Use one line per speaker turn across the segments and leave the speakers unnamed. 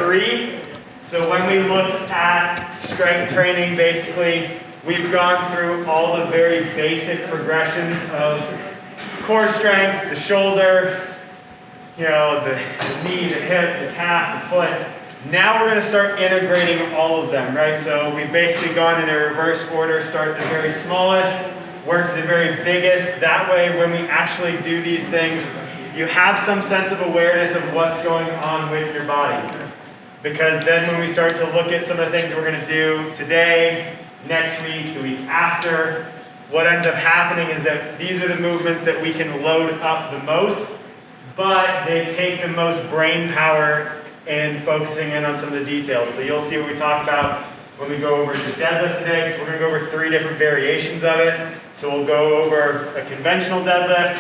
3. So when we look at strength training, basically, we've gone through all the very basic progressions of core strength, the shoulder, you know, the knee, the hip, the calf, the foot. Now we're going to start integrating all of them, right? So we've basically gone in a reverse order, start at the very smallest, work to the very biggest. That way, when we actually do these things, you have some sense of awareness of what's going on with your body. Because then when we start to look at some of the things we're going to do today, next week, the week after, what ends up happening is that these are the movements that we can load up the most, but they take the most brain power in focusing in on some of the details. So you'll see what we talk about when we go over the deadlift today, because we're going to go over 3 different variations of it. So we'll go over a conventional deadlift,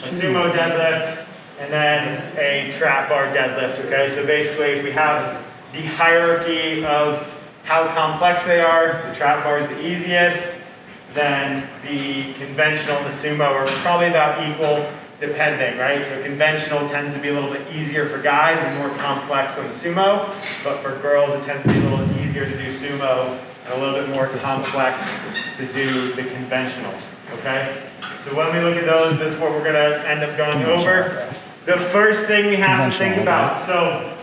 a sumo deadlift, and then a trap bar deadlift, okay? So basically, if we have the hierarchy of how complex they are, the trap bar is the easiest, then the conventional and the sumo are probably about equal, depending, right? So conventional tends to be a little bit easier for guys and more complex than the sumo, but for girls it tends to be a little easier to do sumo and a little bit more complex to do the conventionals, okay? So when we look at those, this is what we're gonna end up going over. The first thing we have to think about, so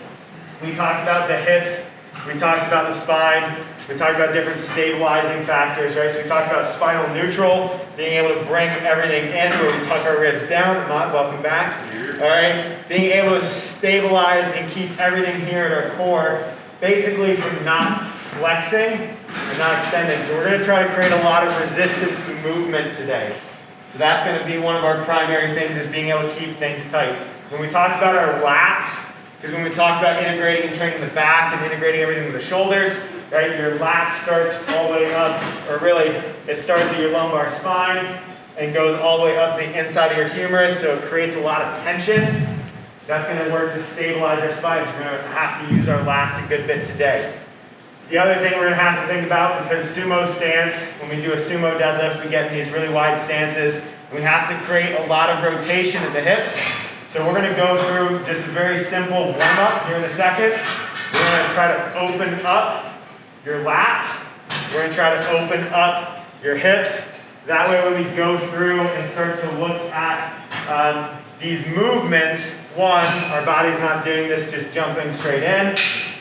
we talked about the hips, we talked about the spine, we talked about different stabilizing factors, right? So we talked about spinal neutral, being able to bring everything in where we tuck our ribs down. Not welcome back. All right, being able to stabilize and keep everything here at our core, basically from not flexing and not extending. So we're going to try to create a lot of resistance to movement today. So that's going to be one of our primary things, is being able to keep things tight. When we talked about our lats, because when we talked about integrating and training the back and integrating everything with the shoulders, right, your lat starts all the way up, or really, it starts at your lumbar spine and goes all the way up to the inside of your humerus, so it creates a lot of tension. That's going to work to stabilize our spine, so we're going to have to use our lats a good bit today. The other thing we're going to have to think about, because sumo stance, when we do a sumo deadlift, we get these really wide stances, and we have to create a lot of rotation in the hips. So we're going to go through just a very simple warm-up here in a second. We're going to try to open up your lats. We're going to try to open up your hips. That way when we go through and start to look at these movements, one, our body's not doing this just jumping straight in,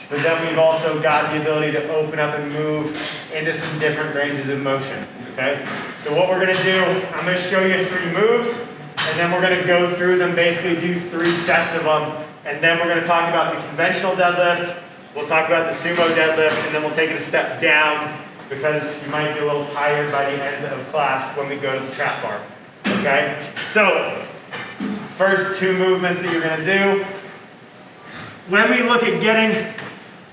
but then we've also got the ability to open up and move into some different ranges of motion, okay? So what we're going to do, I'm going to show you 3 moves, and then we're going to go through them, basically do 3 sets of them, and then we're going to talk about the conventional deadlift, we'll talk about the sumo deadlift, and then we'll take it a step down, because you might be a little tired by the end of class when we go to the trap bar, okay? So, first 2 movements that you're going to do. When we look at getting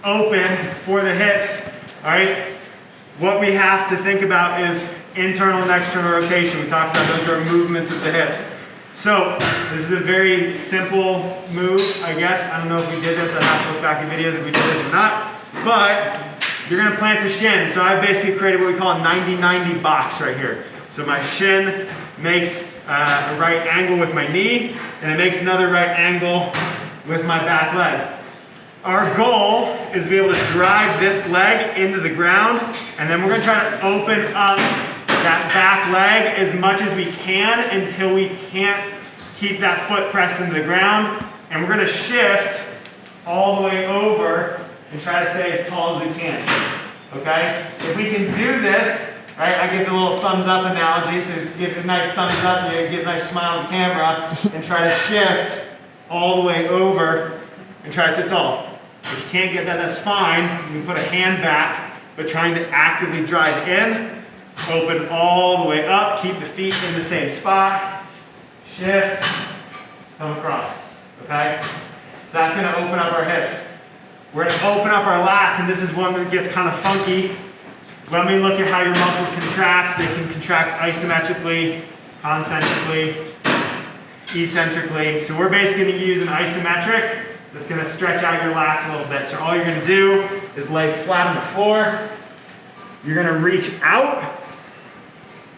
open for the hips, all right, what we have to think about is internal and external rotation. We talked about those are movements of the hips. So this is a very simple move, I guess. I don't know if we did this. I'd have to look back at videos if we did this or not. But you're going to plant a shin. So I've basically created what we call a 90-90 box right here. So my shin makes a right angle with my knee, and it makes another right angle with my back leg. Our goal is to be able to drive this leg into the ground, and then we're going to try to open up that back leg as much as we can until we can't keep that foot pressed into the ground, and we're going to shift all the way over and try to stay as tall as we can, okay? If we can do this, right, I give the little thumbs up analogy, so give a nice thumbs up, you give a nice smile on the camera, and try to shift all the way over and try to sit tall. If you can't get that, that's fine. You can put a hand back, but trying to actively drive in, open all the way up, keep the feet in the same spot, shift, come across, okay? So that's gonna open up our hips. We're gonna open up our lats, and this is one that gets kind of funky. When we look at how your muscles contract, they can contract isometrically, concentrically, eccentrically. So we're basically gonna use an isometric that's gonna stretch out your lats a little bit. So all you're gonna do is lay flat on the floor. You're gonna reach out,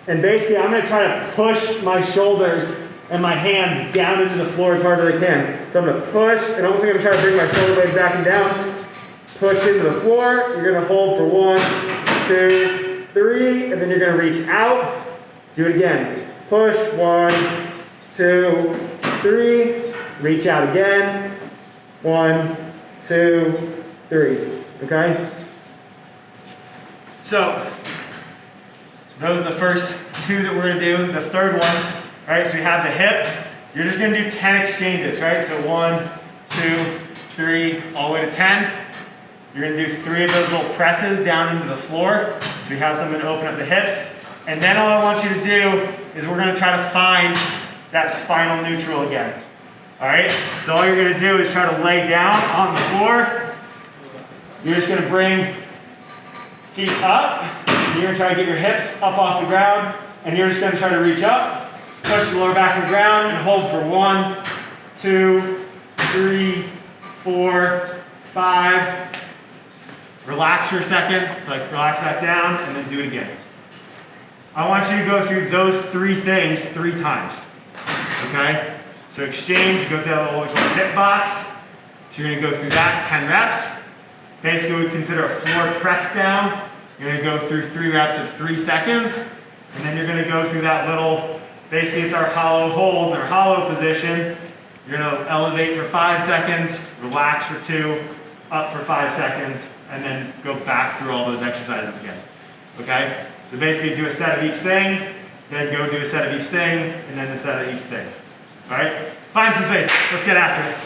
and basically I'm gonna try to push my shoulders and my hands down into the floor as hard as I can. So I'm gonna push, and I'm also gonna try to bring my shoulder blades back and down, push into the floor. You're gonna hold for 1, 2, 3, and then you're gonna reach out. Do it again. Push, 1, 2, 3. Reach out again. 1, 2, 3. Okay? So, those are the first 2 that we're gonna do. The third one, all right, so we have the hip. You're just gonna do 10 exchanges, right? So 1, 2, 3, all the way to 10. You're gonna do 3 of those little presses down into the floor. So we have something to open up the hips. And then all I want you to do is we're gonna try to find that spinal neutral again. All right? So all you're gonna do is try to lay down on the floor. You're just gonna bring feet up. You're gonna try to get your hips up off the ground. And you're just gonna try to reach up, push the lower back to the ground, and hold for 1, 2, 3, 4, 5. Relax for a second, like relax back down, and then do it again. I want you to go through those 3 things 3 times, okay? So exchange, go through that little hip box. So you're gonna go through that 10 reps. Basically, we consider a floor press down. You're gonna go through 3 reps of 3 seconds, and then you're gonna go through that little, basically it's our hollow hold, our hollow position. You're gonna elevate for 5 seconds, relax for 2, up for 5 seconds, and then go back through all those exercises again, okay? So basically do a set of each thing, then go do a set of each thing, and then a set of each thing, all right? Find some space, let's get after it.